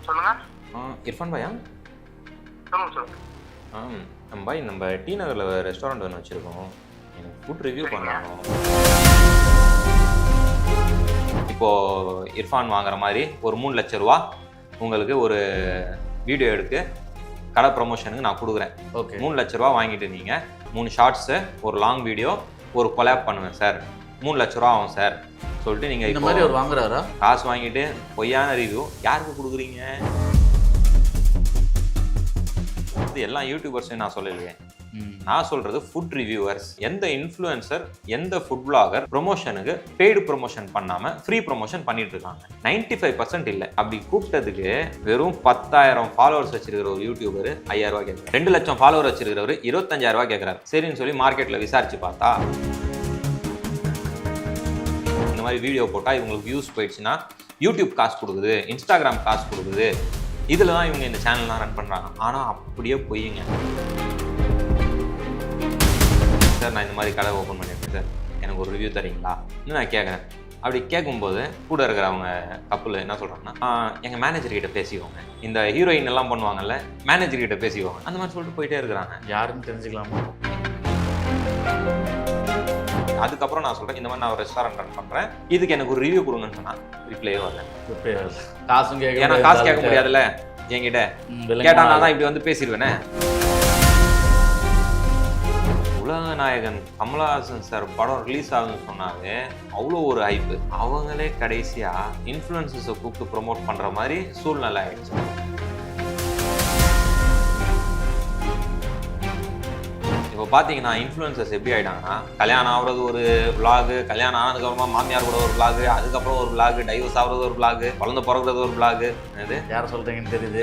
சொல்லுங்க. இர்ஃபான் பாயா? சொல்லுங்க சொல்லுங்க. பாய், நம்ம டி நகரில் ரெஸ்டாரண்ட் ஒன்று வச்சுருக்கோம். எனக்கு ஃபுட் ரிவ்யூ பண்ணணும். இப்போது இர்ஃபான் வாங்குற மாதிரி ஒரு 3 லட்ச ரூபா உங்களுக்கு ஒரு வீடியோ எடுத்து கடை ப்ரொமோஷனுக்கு நான் கொடுக்குறேன். ஓகே. 3 லட்ச ரூபா வாங்கிட்டு நீங்கள் 3 ஷார்ட்ஸு, ஒரு லாங் வீடியோ, ஒரு கொலாப் பண்ணுவேன் சார். 3 லட்ச ரூபா ஆகும் சார் சொல்லிட்டு நீங்கள் இந்த மாதிரி ஒரு வாங்குறாரா? காசு வாங்கிட்டு பொய்யான ரிவ்யூ யாருக்கு கொடுக்குறீங்க? இது எல்லா யூடியூபர்ஸையும் நான் சொல்லலையே. நான் சொல்றது ஃபுட் ரிவ்யூவர்ஸ். எந்த இன்ஃப்ளூயன்சர், எந்த ஃபுட் பிளாகர் ப்ரொமோஷனுக்கு பெய்டு ப்ரொமோஷன் பண்ணாம ஃப்ரீ ப்ரொமோஷன் பண்ணிட்டு இருக்காங்க? 95% இல்லை. அப்படி கூப்பிட்டதுக்கு வெறும் 10,000 ஃபாலோவர்ஸ் வச்சிருக்கிற ஒரு யூடியூபர் 5,000 ரூபாய் கேட்குறாரு. 2 லட்சம் ஃபாலோவர் வச்சிருக்கிறவர் 25,000 ரூபாய் கேட்குறாரு. சரின்னு சொல்லி மார்க்கெட்ல விசாரிச்சு பார்த்தா இந்த மாதிரி வீடியோ போட்டால் இவங்களுக்கு வியூஸ் போயிடுச்சுன்னா யூடியூப் காசு கொடுக்குது, இன்ஸ்டாகிராம் காசு கொடுக்குது. இதில் தான் இவங்க இந்த சேனல்லாம் ரன் பண்ணுறாங்க. ஆனால் அப்படியே பொய்யுங்க சார். நான் இந்த மாதிரி கடை ஓப்பன் பண்ணியிருக்கேன் சார், எனக்கு ஒரு ரிவ்யூ தரீங்களா நான் கேட்குறேன். அப்படி கேட்கும்போது கூட இருக்கிறவங்க கப்பல் என்ன சொல்கிறாங்கன்னா, எங்கள் மேனேஜர் கிட்ட பேசிக்கோங்க, இந்த ஹீரோயின் எல்லாம் பண்ணுவாங்கல்ல, மேனேஜர் கிட்ட பேசிக்கோங்க, அந்த மாதிரி சொல்லிட்டு போயிட்டே இருக்கிறாங்க. யாருன்னு தெரிஞ்சுக்கலாமா? அதுக்கப்புறம் நான் சொல்கிறேன், இந்த மாதிரி நான் ஒரு ரெஸ்டாரண்ட் ரன் பண்ணுறேன், இதுக்கு எனக்கு ஒரு ரிவ்யூ கொடுங்கன்னு சொன்னால் ரிப்ளையே வரல. காசும் கேட்க, ஏன்னா காசு கேட்க முடியாதுல்ல என்கிட்ட. கேட்டா நான் தான் இப்படி வந்து பேசிடுவேனே. உலக நாயகன் கமலஹாசன் சார் படம் ரிலீஸ் ஆகுதுன்னு சொன்னாலே அவ்வளோ ஒரு ஹைப்பு. அவங்களே கடைசியா இன்ஃப்ளூயன்சர்ஸை கூப்பிட்டு ப்ரொமோட் பண்ற மாதிரி சூழ்நிலை ஆயிடுச்சு. இப்போ பார்த்தீங்கன்னா இன்ஃப்ளூயன்சர்ஸ் எப்படி ஆகிட்டாங்கன்னா, கல்யாணம் ஆகுறது ஒரு விளாகு, கல்யாணம் ஆனதுக்கப்புறமா மாமியார் கூட ஒரு விளாகு, அதுக்கப்புறம் ஒரு விளாகு, டைவர்ஸ் ஆகுறது ஒரு விளாகு, குழந்தை பிறகுறது ஒரு விளாகு. அது யாரை சொல்றீங்கன்னு தெரியுது.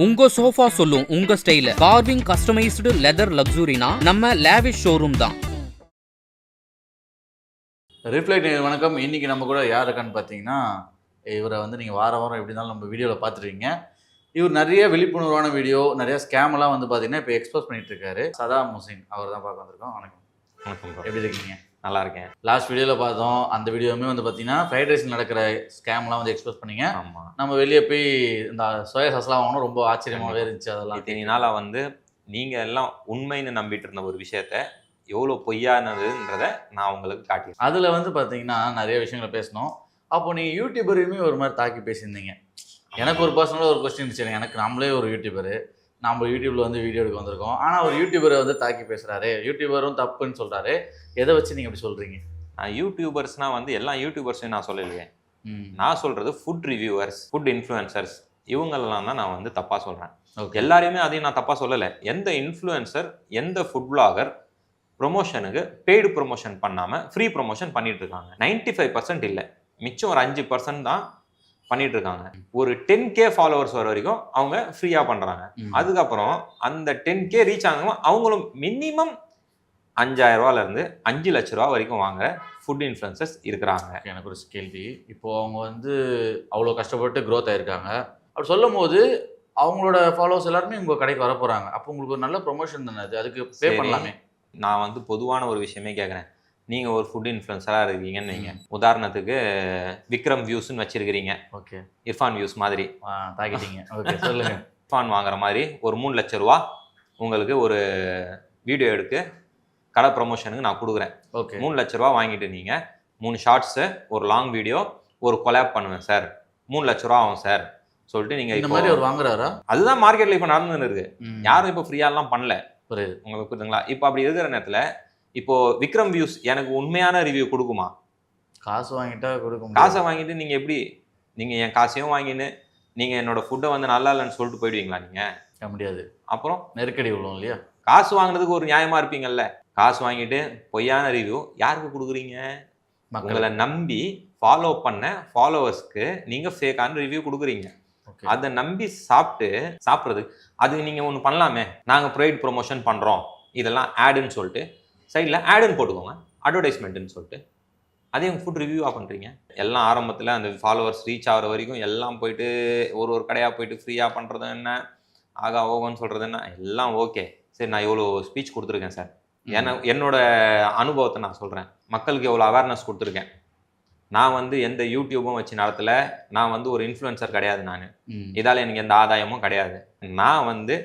உங்க சோஃபா சொல்லும் உங்க ஸ்டைல. கார்விங் கஸ்டமைஸ்டு லெதர் லக்ஸுரினா நம்ம லேவிஷ் ஷோரூம் தான். ரிஃப்ளெக்ட் வணக்கம். இன்னைக்கு நம்ம கூட யார் இருக்கான்னு பார்த்தீங்கன்னா, இவரை வந்து நீங்கள் வாரம் எப்படி இருந்தாலும் நம்ம வீடியோவில் பார்த்துருக்கீங்க. இவர் நிறைய விழிப்புணர்வான வீடியோ, நிறைய ஸ்கேம்லாம் வந்து பார்த்தீங்கன்னா இப்போ எக்ஸ்போஸ் பண்ணிட்டு இருக்காரு. சதாம் ஹுசைன் அவர் தான் பார்க்க வந்திருக்கோம். வணக்கம். வணக்கம். எப்படி இருக்கீங்க? நல்லா இருக்கேன். லாஸ்ட் வீடியோவில் பார்த்தோம், அந்த வீடியோவுமே வந்து பார்த்தீங்கன்னா ஃப்ரைட் ரைஸில் நடக்கிற ஸ்கேம்லாம் வந்து எக்ஸ்போஸ் பண்ணீங்க. ஆமாம். நம்ம வெளியே போய் இந்த சோயா சாஸ்லாம் வாங்கணும், ரொம்ப ஆச்சரியமாகவே இருந்துச்சு. அதெல்லாம் இத்தனை நாளாக வந்து நீங்கள் எல்லாம் உண்மைன்னு நம்பிட்டு இருந்த ஒரு விஷயத்த எவ்வளோ பொய்யானதுன்றதை நான் உங்களுக்கு காட்டினேன். அதில் வந்து பார்த்தீங்கன்னா நிறைய விஷயங்களை பேசணும். அப்போ நீங்கள் யூடியூபரையுமே ஒரு மாதிரி தாக்கி பேசியிருந்தீங்க. எனக்கு ஒரு பர்சனலாக ஒரு கொஸ்டின் இருந்துச்சு. எனக்கு நம்மளே ஒரு யூடியூபரு, நம்ம யூடியூப்பில் வந்து வீடியோ எடுக்க வந்திருக்கோம், ஆனால் ஒரு யூடியூபரை வந்து தாக்கி பேசுகிறாரு, யூடியூபரும் தப்புன்னு சொல்கிறாரு. எதை வச்சு நீங்கள் அப்படி சொல்கிறீங்க? யூடியூபர்ஸ்னால் வந்து எல்லா யூடியூபர்ஸையும் நான் சொல்லலையே. நான் சொல்கிறது ஃபுட் ரிவ்யூவர்ஸ், ஃபுட் இன்ஃப்ளூயன்சர்ஸ், இவங்களெல்லாம் தான் நான் வந்து தப்பாக சொல்கிறேன். எல்லாரையுமே அதையும் நான் தப்பாக சொல்லலை. எந்த இன்ஃப்ளூயன்சர், எந்த ஃபுட் பிளாகர் ப்ரொமோஷனுக்கு பெய்டு ப்ரொமோஷன் பண்ணாமல் ஃப்ரீ ப்ரொமோஷன் பண்ணிட்டு இருக்காங்க? 95% இல்லை, மிச்சம் ஒரு 5% தான் பண்ணிட்டு இருக்காங்க. ஒரு 10K ஃபாலோவர்ஸ் வர வரைக்கும் அவங்க ஃப்ரீயா பண்றாங்க. அதுக்கப்புறம் அந்த 10K ரீச் ஆனவங்க அவங்களும் மினிமம் 5,000 ரூபாயில இருந்து 5 லட்ச ரூபா வரைக்கும் வாங்குற ஃபுட் இன்ஃப்ளூயன்சர்ஸ் இருக்கிறாங்க. எனக்கு ஒரு கேள்வி. இப்போ அவங்க வந்து அவ்வளோ கஷ்டப்பட்டு க்ரோத் ஆயிருக்காங்க. அப்படி சொல்லும் போது அவங்களோட ஃபாலோவர்ஸ் எல்லாருமே உங்க கடைக்கு வர போறாங்க. அப்போ உங்களுக்கு ஒரு நல்ல ப்ரொமோஷன் தானே அது, அதுக்கு பே பண்ணலாமே. நான் வந்து பொதுவான ஒரு விஷயமே கேட்குறேன். நீங்கள் ஒரு ஃபுட் இன்ஃப்ளூயன்சராக இருக்கீங்கன்னு நீங்கள் உதாரணத்துக்கு விக்ரம் வியூஸ்ன்னு வச்சிருக்கிறீங்க. ஓகே. இர்ஃபான் வியூஸ் மாதிரி தாக்கிட்டீங்க. ஓகே, சொல்லுங்க. இர்ஃபான் வாங்குற மாதிரி ஒரு 3 லட்ச ரூபா உங்களுக்கு ஒரு வீடியோ எடுத்து கடை ப்ரொமோஷனுக்கு நான் கொடுக்குறேன். ஓகே. 3 லட்ச ரூபா வாங்கிட்டு நீங்கள் 3 ஷார்ட்ஸு, ஒரு லாங் வீடியோ, ஒரு கொலாப் பண்ணுவேன் சார், 3 லட்ச ரூபா ஆகும் சார் சொல்லிட்டு நீங்கள் இந்த மாதிரி ஒரு வாங்குறாரா? அதுதான் மார்க்கெட்டில் இப்போ நடந்துன்னு இருக்கு. யாரும் இப்போ ஃப்ரீயாலாம் பண்ணல. புரியுது உங்களுக்கு? புரியுதுங்களா? இப்போ அப்படி இருக்கிற நேரத்தில் இப்போ விக்ரம் வியூஸ் எனக்கு உண்மையான ரிவ்யூ கொடுக்குமா? காசு வாங்கிட்டா கொடுக்கும். காசை வாங்கிட்டு நீங்கள் எப்படி, நீங்கள் என் காசையும் வாங்கின்னு நீங்கள் என்னோட ஃபுட்டை வந்து நல்லா இல்லைன்னு சொல்லிட்டு போயிடுவீங்களா? நீங்கள் முடியாது. அப்புறம் நெருக்கடி விழும் இல்லையா? காசு வாங்கினதுக்கு ஒரு நியாயமா இருப்பீங்கல்ல. காசு வாங்கிட்டு பொய்யான ரிவ்யூ யாருக்கு கொடுக்குறீங்க? உங்களை நம்பி ஃபாலோ பண்ண ஃபாலோவர்ஸ்க்கு நீங்கள் ஃபேக்கான ரிவ்யூ கொடுக்குறீங்க. அதை நம்பி சாப்பிட்றது அது நீங்கள் ஒன்று பண்ணலாமே. நாங்கள் ப்ரைட் ப்ரொமோஷன் பண்ணுறோம், இதெல்லாம் ஆடுன்னு சொல்லிட்டு சைடில் ஆடுன்னு போட்டுக்கோங்க, அட்வர்டைஸ்மெண்ட்டுன்னு சொல்லிட்டு. அதே ஃபுட் ரிவ்யூவாக பண்ணுறீங்க. எல்லாம் ஆரம்பத்தில் அந்த ஃபாலோவர்ஸ் ரீச் ஆகிற வரைக்கும் எல்லாம் போயிட்டு ஒரு கடையாக போயிட்டு ஃப்ரீயாக பண்ணுறது என்ன, ஆகா ஓகோன்னு சொல்கிறது என்ன, எல்லாம் ஓகே. சரி, நான் இவ்வளோ ஸ்பீச் கொடுத்துருக்கேன் சார், என்னோட அனுபவத்தை நான் சொல்கிறேன். மக்களுக்கு எவ்வளோ அவேர்னஸ் கொடுத்துருக்கேன். நான் வந்து எந்த யூடியூபும் வச்சு நடத்தல. நான் வந்து ஒரு இன்ஃப்ளூயன்சர் கிடையாது. நான் இதால் எனக்கு எந்த ஆதாயமும் கிடையாது. நான் வந்து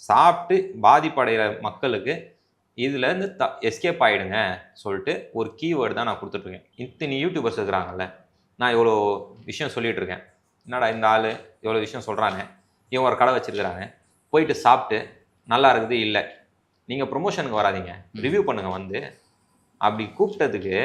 சாப்பிட்டு பாதிப்படைகிற மக்களுக்கு இதுலேருந்து எஸ்கேப் ஆகிடுங்க சொல்லிட்டு ஒரு கீவேர்டு தான் நான் கொடுத்துட்ருக்கேன். இத்தனை யூடியூபர்ஸ் இருக்கிறாங்கல்ல, நான் இவ்வளோ விஷயம் சொல்லிகிட்டு இருக்கேன். என்னடா இந்த ஆள் எவ்வளோ விஷயம் சொல்கிறாங்க, இவன் ஒரு கடை வச்சுருக்கிறாங்க, போயிட்டு சாப்பிட்டு நல்லா இருக்குது இல்லை, நீங்கள் ப்ரொமோஷனுக்கு வராதிங்க, ரிவ்யூ பண்ணுங்கள் வந்து. அப்படி கூப்பிட்டதுக்கு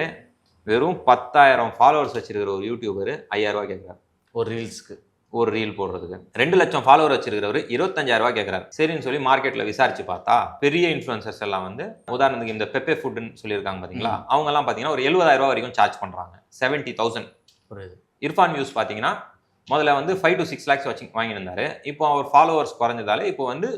வெறும் 10,000 ஃபாலோவர்ஸ் வச்சிருக்கிற ஒரு யூடியூபர் 5,000 ரூபா கேட்குறாரு ஒரு ரீல்ஸ்க்கு. ஒரு ரீல் போடுறதுக்கு. 2 லட்சம் ஃபாலோவர் வச்சிருக்கிறவர் 25,000 ரூபா கேட்குறாரு. சரின்னு சொல்லி மார்க்கெட்டில் விசாரிச்சு பார்த்தா பெரிய இன்ஃப்ளூயன்சர்ஸ் எல்லாம் வந்து, உதாரணத்துக்கு இந்த பெப்பே ஃபுட்னு சொல்லியிருக்காங்க பார்த்தீங்களா, அவங்கெல்லாம் பார்த்தீங்கன்னா ஒரு 70,000 ரூபா வரைக்கும் சார்ஜ் பண்ணுறாங்க. 70,000. புரியுது. இர்ஃபான் வியூஸ் பார்த்தீங்கன்னா முதல்ல வந்து 5 to 6 lakhs வச்சு வாங்கியிருந்தாரு. இப்போ அவர் ஃபாலோவர்ஸ் குறைஞ்சதால இப்போ வந்து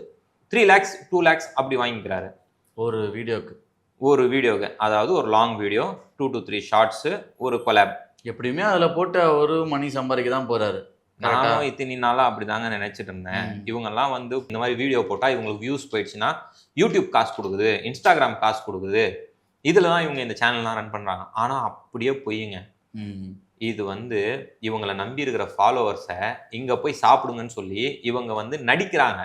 3 lakhs 2 lakhs அப்படி வாங்கிக்கிறாரு ஒரு வீடியோக்கு. அதாவது ஒரு லாங் வீடியோ, 2 to 3 ஷார்ட்ஸு, ஒரு கொலாப். எப்படியுமே அதில் போட்டு ஒரு மணி சம்பாதிக்க தான் போகிறாரு. நானும் இத்தனை நாளாக அப்படி தாங்க நினைச்சிட்டு இருந்தேன். இவங்கெல்லாம் வந்து இந்த மாதிரி வீடியோ போட்டால் இவங்களுக்கு வியூஸ் போயிடுச்சுன்னா யூடியூப் காசு கொடுக்குது, இன்ஸ்டாகிராம் காசு கொடுக்குது, இதில் தான் இவங்க இந்த சேனல்லாம் ரன் பண்ணுறாங்க. ஆனால் அப்படியே பொய்யுங்க. இது வந்து இவங்களை நம்பி இருக்கிற ஃபாலோவர்ஸை இங்கே போய் சாப்பிடுங்கன்னு சொல்லி இவங்க வந்து நடிக்கிறாங்க.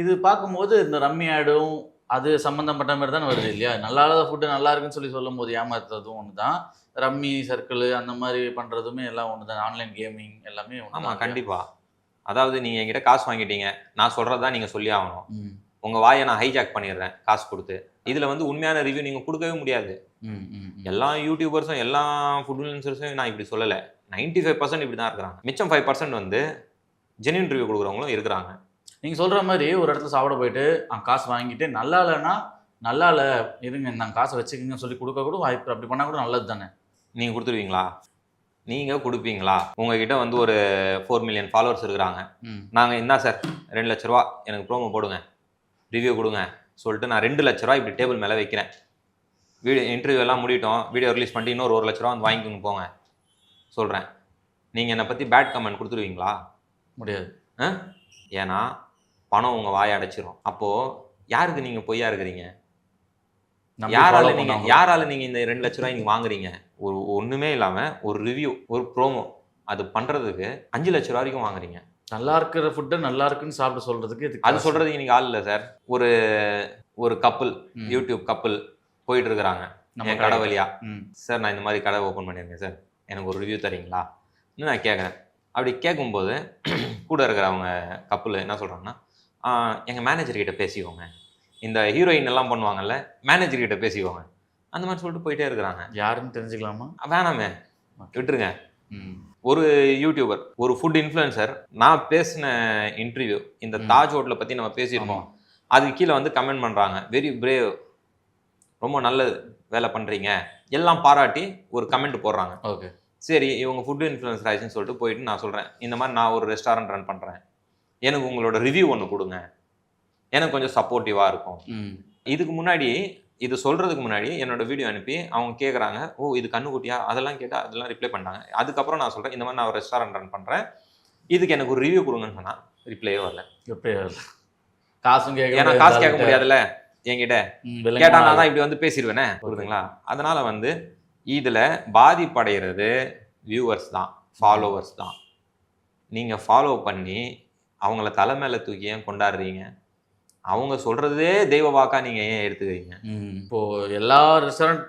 இது பார்க்கும்போது இந்த ரம்மி ஆடும் அது சம்மந்தப்பட்ட மாதிரி தானே வருது இல்லையா? நல்லா இல்லாத ஃபுட்டு நல்லா இருக்குன்னு சொல்லும் போது ஏமாத்துறதும் ஒன்று தான், ரம்மி சர்க்கிள் அந்த மாதிரி பண்ணுறதுமே எல்லாம் ஒன்று தான். ஆன்லைன் கேமிங் எல்லாமே ஒன்று. ஆமாம், கண்டிப்பாக. அதாவது நீங்கள் என்கிட்ட காசு வாங்கிட்டீங்க, நான் சொல்கிறதா நீங்கள் சொல்லி ஆகணும். உங்கள் வாயை நான் ஹைஜாக் பண்ணிடுறேன் காசு கொடுத்து. இதில் வந்து உண்மையான ரிவ்யூ நீங்கள் கொடுக்கவே முடியாது. எல்லா யூடியூபர்ஸும் எல்லா ஃபுட் இன்ஃப்ளூயன்சர்ஸும் நான் இப்படி சொல்லலை, 95% இப்படி தான் இருக்கிறாங்க. மிச்சம் 5% வந்து ஜென்யூன் ரிவ்யூ கொடுக்குறவங்களும் இருக்கிறாங்க. நீங்கள் சொல்கிற மாதிரி ஒரு இடத்துல சாப்பிட போயிட்டு காசு வாங்கிட்டு நல்லா இல்லைன்னா நல்லா இல்லை இருங்க நாங்கள் காசை வச்சுக்கோங்கன்னு சொல்லி கொடுக்க கூட வாய்ப்பு. அப்படி பண்ணால் கூட நல்லது தானே. நீங்கள் கொடுத்துருவீங்களா? நீங்கள் கொடுப்பீங்களா? உங்ககிட்ட வந்து ஒரு 4 million ஃபாலோவர்ஸ் இருக்கிறாங்க. நாங்கள் என்ன சார் 2 லட்ச ரூபா எனக்கு ப்ரோமோ போடுங்க, ரிவ்யூ கொடுங்க சொல்லிட்டு நான் 2 லட்ச ரூபா இப்படி டேபிள் மேலே வைக்கிறேன். இன்டர்வியூ எல்லாம் முடிட்டோம், வீடியோ ரிலீஸ் பண்ணிட்டு இன்னொரு 1 லட்ச ரூபா வந்து வாங்கிக்கோங்க போங்க சொல்கிறேன். நீங்கள் என்னை பற்றி பேட் கமெண்ட் கொடுத்துருவீங்களா? முடியாது. ஏன்னா பணம் உங்கள் வாயை அடைச்சிரும். அப்போது யாருக்கு நீங்கள் பொய்யா இருக்கிறீங்க? யாரால நீங்கள் இந்த 2 லட்ச ரூபாய் நீங்கள் வாங்குறீங்க? ஒரு ஒன்றுமே இல்லாமல் ஒரு ரிவ்யூ, ஒரு ப்ரோமோ அது பண்ணுறதுக்கு 5 லட்ச ரூபா வரைக்கும் வாங்குறீங்க. நல்லா இருக்கிற ஃபுட்டை நல்லா இருக்குன்னு சாப்பிட சொல்கிறதுக்கு அது சொல்கிறதுக்கு நீங்கள் ஆள் இல்லை சார். ஒரு கப்புள், யூடியூப் கப்புள் போயிட்டு இருக்கிறாங்க என் கடை வழியா. சார் நான் இந்த மாதிரி கடை ஓப்பன் பண்ணியிருக்கேன் சார், எனக்கு ஒரு ரிவ்யூ தரீங்களா நான் கேட்குறேன். அப்படி கேட்கும்போது கூட இருக்கிறவங்க கப்புள் என்ன சொல்கிறாங்கன்னா, எங்கள் மேனேஜர்கிட்ட பேசிக்கோங்க, இந்த ஹீரோயின் எல்லாம் பண்ணுவாங்கல்ல மேனேஜர்கிட்ட பேசிக்கோங்க, அந்த மாதிரி சொல்லிட்டு போயிட்டே இருக்கிறாங்க. யாருன்னு தெரிஞ்சுக்கலாமா? வேணாமே, விட்டுருங்க. ஒரு யூடியூபர், ஒரு ஃபுட் இன்ஃப்ளூயன்சர், நான் பேசின இன்டர்வியூ இந்த தாஜ் ஹோட்டலை பற்றி நம்ம பேசியிருக்கோம், அதுக்கு கீழே வந்து கமெண்ட் பண்ணுறாங்க, வெரி பிரேவ், ரொம்ப நல்லது வேலை பண்ணுறீங்க எல்லாம் பாராட்டி ஒரு கமெண்ட் போடுறாங்க. ஓகே சரி, இவங்க ஃபுட் இன்ஃப்ளூயன்சர் ஆயிடுச்சுன்னு சொல்லிட்டு போயிட்டு நான் சொல்கிறேன், இந்த மாதிரி நான் ஒரு ரெஸ்டாரண்ட் ரன் பண்ணுறேன், எனக்கு உங்களோட ரிவ்யூ ஒன்று கொடுங்க, எனக்கு கொஞ்சம் சப்போர்ட்டிவாக இருக்கும். இதுக்கு முன்னாடி, இது சொல்கிறதுக்கு முன்னாடி என்னோட வீடியோ அனுப்பி அவங்க கேட்குறாங்க, ஓ இது கண்ணுக்குட்டியா, அதெல்லாம் கேட்டால் அதெல்லாம் ரிப்ளை பண்ணாங்க. அதுக்கப்புறம் நான் சொல்கிறேன், இந்த மாதிரி நான் ஒரு ரெஸ்டாரண்ட் ரன் பண்ணுறேன், இதுக்கு எனக்கு ஒரு ரிவ்யூ கொடுங்கன்னு சொன்னால் ரிப்ளையே வரல. காசும் கேட்க, ஏன்னா காசு கேட்க முடியாதுல்ல என்கிட்ட, கேட்டா நான் தான் இப்படி வந்து பேசிடுவேனே, புரியுதுங்களா? அதனால வந்து இதில் பாதிப்படைகிறது வியூவர்ஸ் தான், ஃபாலோவர்ஸ் தான். நீங்கள் ஃபாலோ பண்ணி அவங்கள தலை மேலே தூக்கி ஏன் கொண்டாடுறீங்க? அவங்க சொல்கிறதே தெய்வ வாக்கா நீங்கள் ஏன் எடுத்துக்கிறீங்க? இப்போது எல்லா ரெஸ்டாரண்ட்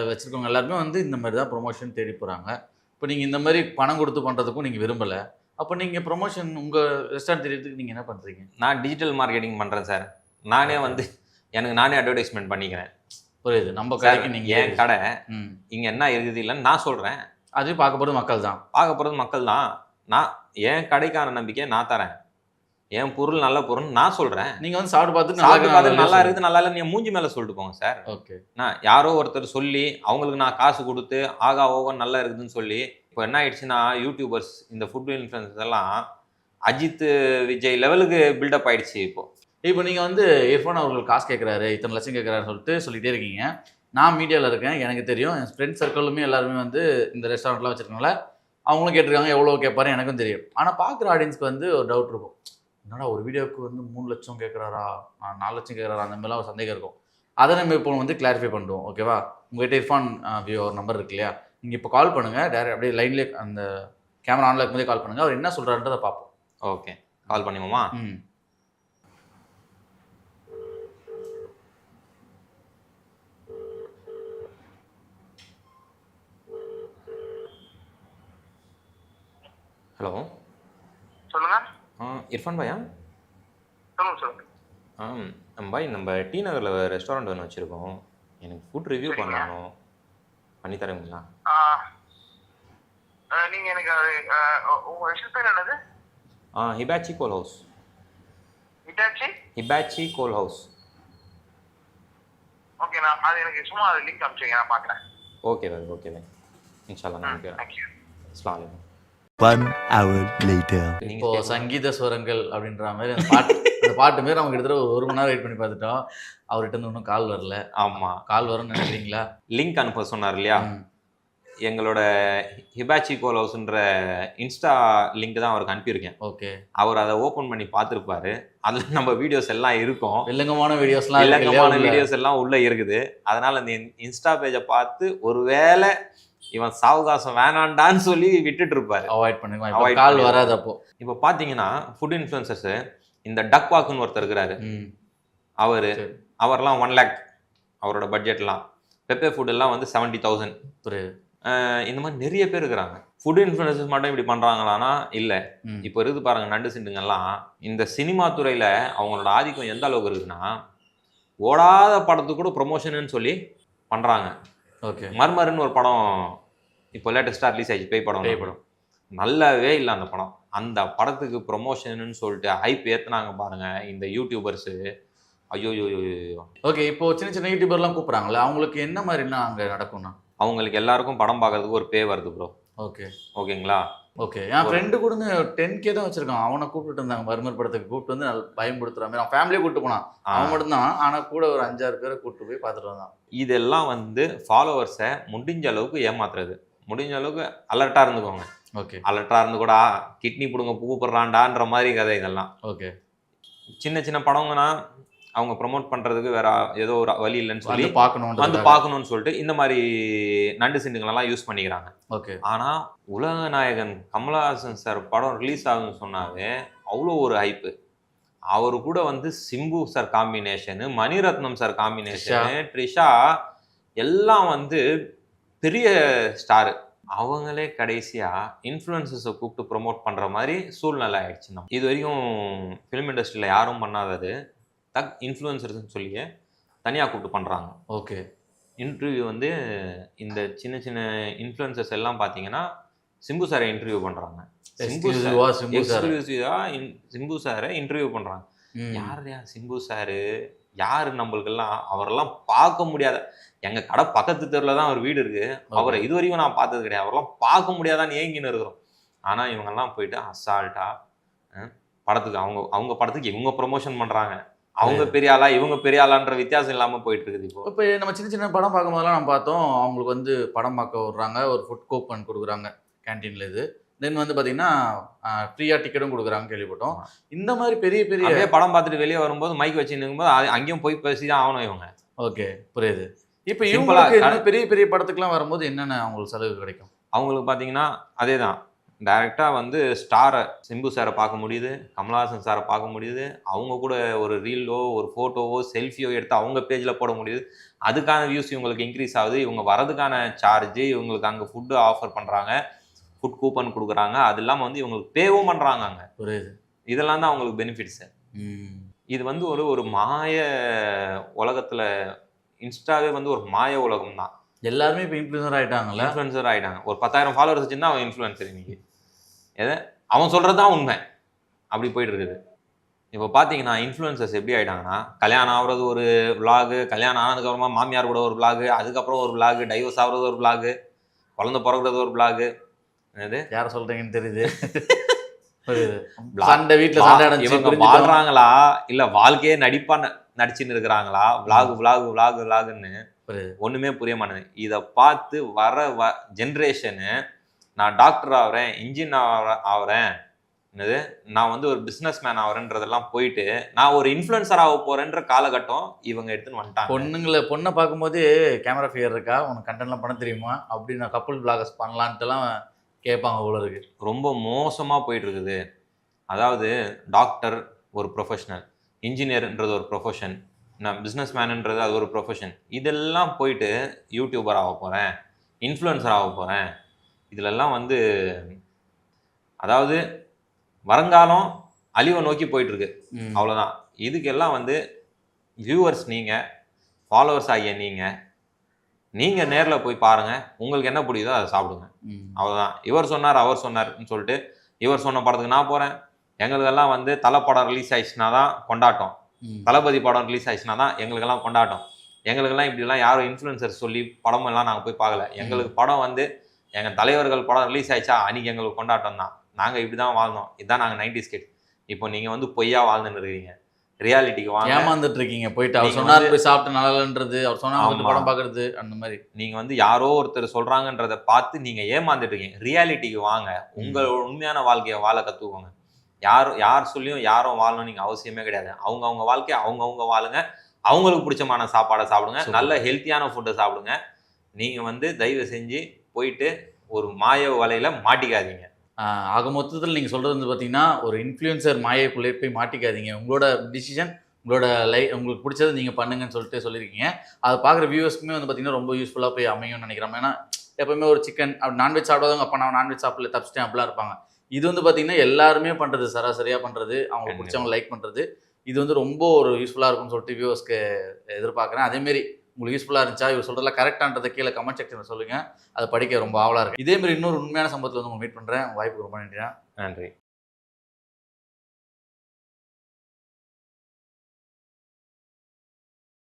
வச்சுருக்கவங்க எல்லாருமே வந்து இந்த மாதிரி தான் ப்ரொமோஷன் தேடி போகிறாங்க. இப்போ நீங்கள் இந்த மாதிரி பணம் கொடுத்து பண்ணுறதுக்கும் நீங்கள் விரும்பலை, அப்போ நீங்கள் ப்ரொமோஷன் உங்கள் ரெஸ்டாரண்ட் தெரியறதுக்கு நீங்கள் என்ன பண்ணுறீங்க? நான் டிஜிட்டல் மார்க்கெட்டிங் பண்ணுறேன் சார். நானே வந்து எனக்கு நானே அட்வர்டைஸ்மெண்ட் பண்ணிக்கிறேன். புரியுது. நம்ம கடைக்கு நீங்கள் என் கடை இங்கே என்ன இருக்குது இல்லைன்னு நான் சொல்கிறேன். அது பார்க்க போகிறது மக்கள் தான். நான் என் கடைக்கான நம்பிக்கையை நான் தரேன், என் பொருள் நல்ல பொருள் நான் சொல்கிறேன். நீங்கள் வந்து சாப்பிட்டு பார்த்து நல்லா இருக்குது நல்லா இல்லை நீங்கள் மூஞ்சி மேலே சொல்லிட்டு போங்க சார். ஓகே, நான் யாரோ ஒருத்தர் சொல்லி அவங்களுக்கு நான் காசு கொடுத்து ஆகா ஓகன் நல்லா இருக்குதுன்னு சொல்லி, இப்போ என்ன ஆயிடுச்சுன்னா யூடியூபர்ஸ் இந்த ஃபுட் இன்ஃப்ளூயன்சர்ஸ் எல்லாம் அஜித் விஜய் லெவலுக்கு பில்டப் ஆயிடுச்சு. இப்போ நீங்கள் வந்து இர்ஃபான் அவர்கள் காசு கேட்குறாரு, இத்தனை லட்சம் கேட்குறாரு சொல்லிட்டே இருக்கீங்க. நான் மீடியாவில் இருக்கேன், எனக்கு தெரியும், என் ஃப்ரெண்ட்ஸ் சர்க்கிளுமே எல்லாருமே வந்து இந்த ரெஸ்டாரண்ட்லாம் வச்சுருக்கனால அவங்களும் கேட்டிருக்காங்க, எவ்வளோ கேட்பாரு எனக்கும் தெரியும். ஆனால் பார்க்குற ஆடியன்ஸ்க்கு வந்து ஒரு டவுட் இருக்கும், என்னடா ஒரு வீடியோவுக்கு வந்து 3 லட்சம் கேட்குறாரா, 4 லட்சம் கேட்குறாரா, அந்த மாதிரிலாம் ஒரு சந்தேகம் இருக்கும். அதை நம்ம இப்போ வந்து கிளாரிஃபை பண்ணுவோம். ஓகேவா? உங்கள்கிட்ட இர்ஃபான் ஒரு நம்பர் இருக்கு இல்லையா, நீங்கள் இப்போ கால் பண்ணுங்கள். டேரக்ட் அப்படியே லைன்லேயே அந்த கேமரா ஆனில் இருக்கும்போதே கால் பண்ணுங்கள். அவர் என்ன சொல்கிறாருன்றதை பார்ப்போம். ஓகே, கால் பண்ணிவோமா? ஹலோ, சொல்லுங்க. இர்ஃபான் பாயா? சொல்லுங்க. பாய், நம்ம டி நகரில் ரெஸ்டாரண்ட் ஒன்று வச்சுருக்கோம். எனக்கு ஃபுட் ரிவ்யூ பண்ணணும், பண்ணி தருவீங்களா? நீங்க எனக்கு உங்க ரெஸ்டாரண்ட் பேர் என்னது? ஹிபாச்சி கோல் ஹவுஸ். ஹிபாச்சி கோல் ஹவுஸ். ஓகே, நான் அது எனக்கு சும்மா அது லிங்க் அனுப்பிச்சிங்க, நான் பார்க்குறேன். ஓகே பாய், ஓகே பாய், இன்ஷால்லா நான் தேங்க்யூ. அஸ்ஸலாமு அலைக்கும். 1 hour later. இப்போ சங்கீத ஸ்வரங்கள் அப்படின்ற மாதிரி அந்த பாட்டு மாரி நம்ம கிட்டத்தட்ட ஒரு மணி நேரம் வெயிட் பண்ணி பார்த்துட்டோம். அவர்கிட்ட இருந்து இன்னும் கால் வரல. ஆமாம், கால் வரும்னு நினைக்கிறீங்களா? லிங்க் அனுப்ப சொன்னார் இல்லையா, எங்களோட ஹிபாச்சி கோல் ஹவுஸ்ன்ற இன்ஸ்டா லிங்க் தான் அவருக்கு அனுப்பியிருக்கேன். ஓகே, அவர் அதை ஓப்பன் பண்ணி பார்த்துருப்பாரு. அதில் நம்ம வீடியோஸ் எல்லாம் இருக்கும், வில்லங்கமான வீடியோஸ் எல்லாம் உள்ளே இருக்குது. அதனால் இந்த இன்ஸ்டா பேஜை பார்த்து ஒருவேளை இவன் சாவகாசம் வேணாண்டான்னு சொல்லி விட்டுட்டு இருப்பாரு, அவாய்ட் பண்ணுங்க, கால் வராது. அப்போ இப்போ பார்த்தீங்கன்னா ஃபுட் இன்ஃப்ளூயன்சர்ஸ் இந்த டக் வாக்குன்னு ஒருத்தர் இருக்கிறாரு. அவர்லாம் 1 lakh அவரோட பட்ஜெட்லாம். பெப்பே ஃபுட் எல்லாம் வந்து 70,000. இந்த மாதிரி நிறைய பேர் இருக்கிறாங்க. ஃபுட் இன்ஃப்ளூயன்சர்ஸ் மட்டும் இப்படி பண்ணுறாங்களான்னா இல்லை. இப்போ இருக்குது பாருங்க, நண்டு சிண்டுங்கெல்லாம் இந்த சினிமா துறையில் அவங்களோட ஆதிக்கம் எந்த அளவுக்கு இருக்குன்னா, ஓடாத படத்துக்கு கூட ப்ரொமோஷன்னு சொல்லி பண்ணுறாங்க. ஓகே, மர்மர்னு ஒரு படம் இப்போ லேட்டஸ்ட்டாக ரிலீஸ் ஆகிடுச்சு, பேய் படம். நல்லாவே இல்லை அந்த படம். அந்த படத்துக்கு ப்ரொமோஷன்னு சொல்லிட்டு ஹைப் ஏற்றுனாங்க பாருங்க இந்த யூடியூபர்ஸு. ஐயோ. ஓகே, இப்போ சின்ன சின்ன யூடியூபர்லாம் கூப்பிட்றாங்களே, அவங்களுக்கு என்ன மாதிரினா அங்கே நடக்கும்னா? அவங்களுக்கு எல்லாருக்கும் படம் பார்க்கறதுக்கு ஒரு பே வருது ப்ரோ. ஓகேங்களா? ஓகே, என் ஃப்ரெண்டு கூட 10K தான் வச்சிருக்கான். அவனை கூப்பிட்டு இருந்தாங்க மர்மர் படத்துக்கு, கூப்பிட்டு வந்து நல்லா பயன்படுத்துற மாதிரி. அவன் ஃபேமிலியே கூப்பிட்டு போனான், அவன் மட்டும்தான். ஆனால் கூட ஒரு 5-6 பேரை கூப்பிட்டு போய் பார்த்துட்டு வந்தான். இதெல்லாம் வந்து ஃபாலோவர்ஸை முடிஞ்ச அளவுக்கு ஏமாத்துறது. முடிஞ்ச அளவுக்கு அலர்ட்டாக இருந்துக்கோங்க. ஓகே, அலர்ட்டாக இருந்து கூட கிட்னி பிடுங்க கூப்பிட்றான்டான்ற மாதிரி கதை இதெல்லாம். ஓகே, சின்ன சின்ன படங்கன்னா அவங்க ப்ரொமோட் பண்ணுறதுக்கு வேற ஏதோ ஒரு வழி இல்லைன்னு சொல்லி பார்க்கணும்னு சொல்லிட்டு இந்த மாதிரி நண்டு சிண்டுங்களெல்லாம் யூஸ் பண்ணிக்கிறாங்க. ஓகே, ஆனால் உலக நாயகன் கமலஹாசன் சார் படம் ரிலீஸ் ஆகுதுன்னு சொன்னாவே அவ்வளோ ஒரு ஹைப்பு. அவரு கூட வந்து Simbu sir combination, Maniratnam sir combination, Trisha எல்லாம் வந்து பெரிய ஸ்டாரு. அவங்களே கடைசியாக இன்ஃப்ளூயன்சர்ஸை கூப்பிட்டு ப்ரொமோட் பண்ணுற மாதிரி சூழ்நிலை ஆயிடுச்சு. நம்ம இது வரைக்கும் ஃபிலிம் இண்டஸ்ட்ரியில் யாரும் பண்ணாதது தக் இன்ஃப்ளூயன்சர்ஸ்னு சொல்லியே தனியாக கூப்பிட்டு பண்ணுறாங்க. ஓகே, இன்டர்வியூ வந்து இந்த சின்ன சின்ன இன்ஃப்ளூயன்சர்ஸ் எல்லாம் பார்த்தீங்கன்னா சிம்பு சாரை இன்டர்வியூ பண்ணுறாங்க. சிம்பு சாரை இன்டர்வியூ பண்ணுறாங்க. யார் சிம்பு சாரு? யார் நம்மளுக்கெல்லாம்? அவரெல்லாம் பார்க்க முடியாத, எங்கள் கடை பக்கத்து தெருவில் தான் அவர் வீடு இருக்குது, அவரை இது வரைக்கும் நான் பார்த்தது கிடையாது, அவரெல்லாம் பார்க்க முடியாதான்னு ஏங்கின்னு இருக்கிறோம். ஆனால் இவங்கெல்லாம் போயிட்டு அசால்ட்டாக படத்துக்கு அவங்க படத்துக்கு இவங்க ப்ரொமோஷன் பண்ணுறாங்க. அவங்க பெரிய ஆளா இவங்க பெரிய ஆளான்ற வித்தியாசம் இல்லாமல் போயிட்டு இருக்குது. இப்போ நம்ம சின்ன சின்ன படம் பார்க்கும்போதெல்லாம் நம்ம பார்த்தோம், அவங்களுக்கு வந்து படம் பார்க்க விடுறாங்க, ஒரு ஃபுட் கூப்பன் கொடுக்குறாங்க கேன்டீனில். இது தென் வந்து பார்த்தீங்கன்னா ஃப்ரீயாக டிக்கெட்டும் கொடுக்குறாங்க கேள்விப்பட்டோம். இந்த மாதிரி பெரிய பெரிய படம் பார்த்துட்டு வெளியே வரும்போது மைக் வச்சு நிற்கும்போது அங்கேயும் போய் பேசி தான் ஆகணும் இவங்க. ஓகே, புரியுது. இப்போ இவங்களுக்கு பெரிய பெரிய படத்துக்குலாம் வரும்போது என்னென்ன அவங்களுக்கு செலவு கிடைக்கும்? அவங்களுக்கு பார்த்தீங்கன்னா அதே தான், டைரெக்டாக வந்து ஸ்டாரை சிம்பு சாரை பார்க்க முடியுது, கமலஹாசன் சாரை பார்க்க முடியுது, அவங்க கூட ஒரு ரீலோ ஒரு ஃபோட்டோவோ செல்ஃபியோ எடுத்து அவங்க பேஜில் போட முடியுது. அதுக்கான வியூஸ் இவங்களுக்கு இன்க்ரீஸ் ஆகுது. இவங்க வரதுக்கான சார்ஜு, இவங்களுக்கு அங்கே ஃபுட்டு ஆஃபர் பண்ணுறாங்க, ஃபுட் கூப்பன் கொடுக்குறாங்க, அது இல்லாமல் வந்து இவங்களுக்கு பேவும் பண்ணுறாங்க அங்கே. புரியுது. இதெல்லாம் தான் அவங்களுக்கு பெனிஃபிட்ஸு. இது வந்து ஒரு மாய உலகத்தில், இன்ஸ்டாவே வந்து ஒரு மாய உலகம் தான். எல்லாருமே இப்போ இன்ஃப்ளூயன்சர் ஆகிட்டாங்க. ஒரு 10,000 ஃபாலோவர்ஸ் வச்சுருந்தா அவன் இன்ஃப்ளூயன்சர். இன்னைக்கு அவன் சொல்கிறது தான் உண்மை, அப்படி போயிட்டு இருக்குது. இப்போ பார்த்தீங்கன்னா இன்ஃப்ளூயன்சர்ஸ் எப்படி ஆகிட்டாங்கன்னா, கல்யாணம் ஆகுறது ஒரு விளாகு, கல்யாணம் ஆனதுக்கப்புறமா மாமியார் கூட ஒரு விளாகு, அதுக்கப்புறம் ஒரு விளாகு, டைவர்ஸ் ஆகுறது ஒரு விளாகு, குழந்தை பிறகுறது ஒரு விளாகு. என்னது யாரை சொல்கிறீங்கன்னு தெரியுது. இவங்க வாழ்றாங்களா இல்லை வாழ்க்கையே நடிச்சுன்னு இருக்கிறாங்களா? விளாகுன்னு ஒண்ணுமே புரிய மாட்டேங்குது. இதை பார்த்து வர ஜென்ரேஷனு நான் டாக்டர் ஆகிறேன், இன்ஜினியர் ஆகிறேன், என்னது நான் வந்து ஒரு பிசினஸ் மேன் ஆகிறேன்றதெல்லாம் போயிட்டு நான் ஒரு இன்ஃப்ளூயன்சர் ஆக போறேன்ற காலகட்டம் இவங்க எடுத்துன்னு வந்துட்டாங்க. பொண்ணை பார்க்கும்போது கேமரா ஃபியர் இருக்கா, உனக்கு கண்டென்ட்லாம் பண்ண தெரியுமா அப்படி நான் கப்புள் பிளாகர்ஸ் பண்ணலான்ட்டுலாம் கேட்பாங்க போல இருக்கு. ரொம்ப மோசமா போயிட்டு இருக்குது. அதாவது டாக்டர் ஒரு ப்ரொஃபஷனல், இன்ஜினியர்ன்றது ஒரு ப்ரொஃபஷன், நான் பிஸ்னஸ் மேனுன்றது அது ஒரு ப்ரொஃபஷன். இதெல்லாம் போயிட்டு யூடியூபர் ஆக போகிறேன், இன்ஃப்ளூயன்சர் ஆக போகிறேன். இதிலெல்லாம் வந்து அதாவது வருங்காலம் அழிவை நோக்கி போயிட்டுருக்கு. அவ்வளோதான். இதுக்கெல்லாம் வந்து வியூவர்ஸ் நீங்கள், ஃபாலோவர்ஸ் ஆகிய நீங்கள் நேரில் போய் பாருங்கள், உங்களுக்கு என்ன பிடிக்குதோ அதை சாப்பிடுங்க. அவ்வளோதான். இவர் சொன்னார் அவர் சொன்னார்னு சொல்லிட்டு இவர் சொன்ன படத்துக்கு நான் போகிறேன். எங்களுக்கெல்லாம் வந்து தலை படம் ரிலீஸ் ஆயிடுச்சுனா தான் கொண்டாட்டம், தளபதி படம் ரிலீஸ் ஆயிடுச்சுனா தான் எங்களுக்கெல்லாம் கொண்டாட்டம். எங்களுக்கெல்லாம் இப்படிலாம் யாரும் இன்ஃப்ளூயன்சர் சொல்லி படமெல்லாம் நாங்கள் போய் பார்க்கல. எங்களுக்கு படம் வந்து எங்கள் தலைவர்கள் படம் ரிலீஸ் ஆயிடுச்சா அன்றைக்கி எங்களுக்கு கொண்டாட்டம் தான். நாங்கள் இப்படி தான் வாழ்ந்தோம். இதுதான் நாங்கள் 90s கிட். இப்போ நீங்கள் வந்து பொய்யா வாழ்ந்துன்னு இருக்கிறீங்க. ரியாலிட்டிக்கு வாங்க. ஏமாந்துட்டு இருக்கீங்க. போயிட்டு அவர் சொன்னார் போய் சாப்பிட்டு நல்லான்றது, அவர் சொன்னாங்க படம் பார்க்கறது, அந்த மாதிரி நீங்கள் வந்து யாரோ ஒருத்தர் சொல்கிறாங்கன்றதை பார்த்து நீங்கள் ஏமாந்துட்டு இருக்கீங்க. ரியாலிட்டிக்கு வாங்க, உங்கள் உண்மையான வாழ்க்கையை வாழ கற்றுக்கோங்க. யார் சொல்லியும் யாரும் வாழணும் நீங்கள் அவசியமே கிடையாது. அவங்க வாழ்க்கையை அவங்கவுங்க வாழுங்க. அவங்களுக்கு பிடிச்சமான சாப்பாடை சாப்பிடுங்க, நல்ல ஹெல்த்தியான ஃபுட்டை சாப்பிடுங்க. நீங்கள் வந்து தயவு செஞ்சு போயிட்டு ஒரு மாய வலையில் மாட்டிக்காதீங்க. ஆக மொத்தத்தில் நீங்கள் சொல்கிறது வந்து பார்த்தீங்கன்னா, ஒரு இன்ஃப்ளூயன்சர் மாயைக்குள்ளே போய் மாட்டிக்காதீங்க. உங்களோட டிசிஷன், உங்களோட உங்களுக்கு பிடிச்சதை நீங்கள் பண்ணுங்கன்னு சொல்லியிருக்கீங்க. அதை பார்க்குற வியூவர்ஸ்க்குமே வந்து பார்த்தீங்கன்னா ரொம்ப யூஸ்ஃபுல்லாக போய் அமையும்னு நினைக்கிறேன். ஏன்னா எப்போவுமே ஒரு சிக்கன் அப்படி நான்வெஜ் சாப்பிடாதவங்க அப்போ நான் நான்வெஜ் சாப்பிடல தப்பிச்சிட்டேன் அப்படிலாம் இருப்பாங்க. இது வந்து பார்த்தீங்கன்னா எல்லாருமே பண்ணுறது, சராசரியாக பண்ணுறது, அவங்களுக்கு பிடிச்சவங்க லைக் பண்ணுறது. இது வந்து ரொம்ப ஒரு யூஸ்ஃபுல்லாக இருக்கும்னு சொல்லிட்டு வியூவர்ஸ்க்கு எதிர்பார்க்குறேன். அதேமாரி உங்களுக்கு யூஸ்ஃபுல்லாக இருந்துச்சா, இவர் சொல்கிறதுல கரெக்டான்றதை கீழே கமெண்ட் செக்ஷனில் சொல்லுங்கள். அதை படிக்க ரொம்ப ஆவலாக இருக்குது. இதேமாரி இன்னொரு உண்மையான சம்பவத்தில் வந்து உங்களை மீட் பண்ணுறேன். வாய்ப்புக்கு ரொம்ப நன்றி.